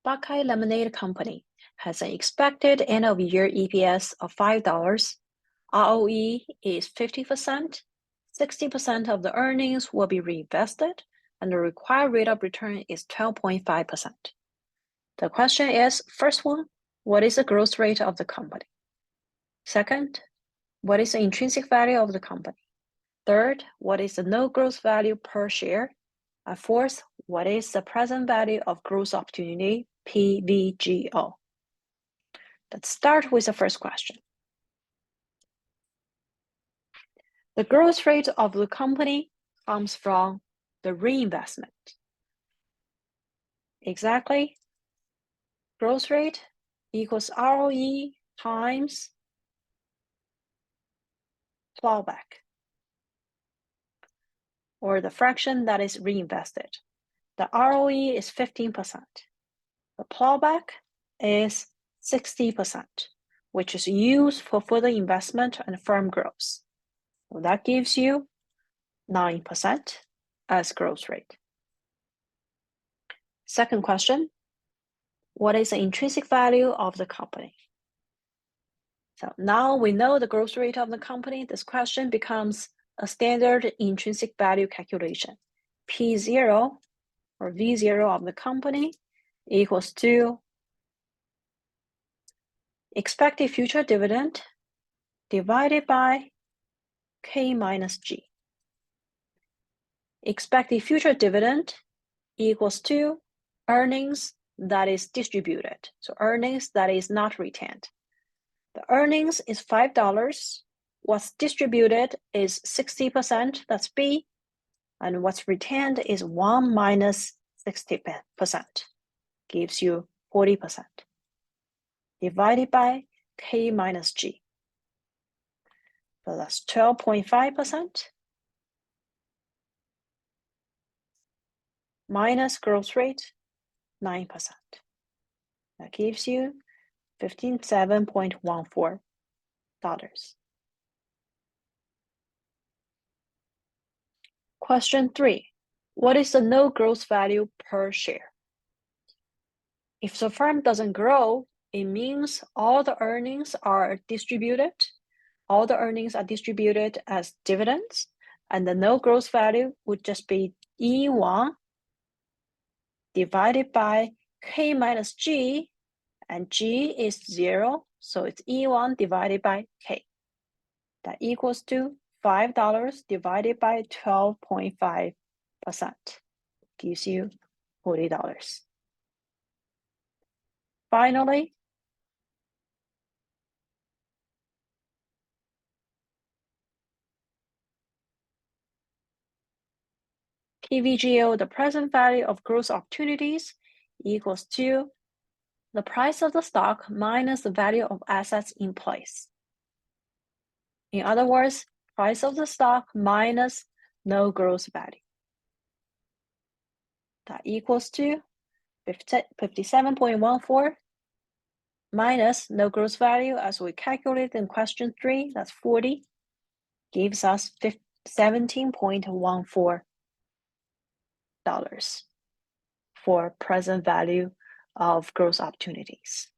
Buckeye Lemonade Company has an expected end-of-year EPS of $5. ROE is 50%. 60% of the earnings will be reinvested, and the required rate of return is 12.5%. The question is, first one, what is the growth rate of the company? Second, what is the intrinsic value of the company? Third, what is the no growth value per share? And fourth, what is the present value of growth opportunity, PVGO? Let's start with the first question. The growth rate of the company comes from the reinvestment. Exactly. Growth rate equals ROE times plowback, or the fraction that is reinvested. The ROE is 15%. The plowback is 60%, which is used for further investment and firm growth. So that gives you 9% as growth rate. Second question, what is the intrinsic value of the company? So now we know the growth rate of the company. This question becomes a standard intrinsic value calculation. P0 or V0 of the company equals to expected future dividend divided by K minus G. Expected future dividend equals to earnings that is distributed. So earnings that is not retained. The earnings is $5. What's distributed is 60%, that's B. And what's retained is 1 minus 60%, gives you 40%. Divided by K minus G. So that's 12.5% minus growth rate, 9%. That gives you $57.14. Question 3. What is the no growth value per share? If the firm doesn't grow, it means all the earnings are distributed. All the earnings are distributed as dividends, and the no growth value would just be E1 divided by K minus G, and G is 0, so it's E1 divided by K. That equals to $5 divided by 12.5%, gives you $40. Finally, PVGO, the present value of growth opportunities, equals to the price of the stock minus the value of assets in place. In other words, price of the stock minus no growth value. That equals to 57.14 minus no growth value, as we calculated in question 3, that's 40, gives us $17.14 for present value of growth opportunities.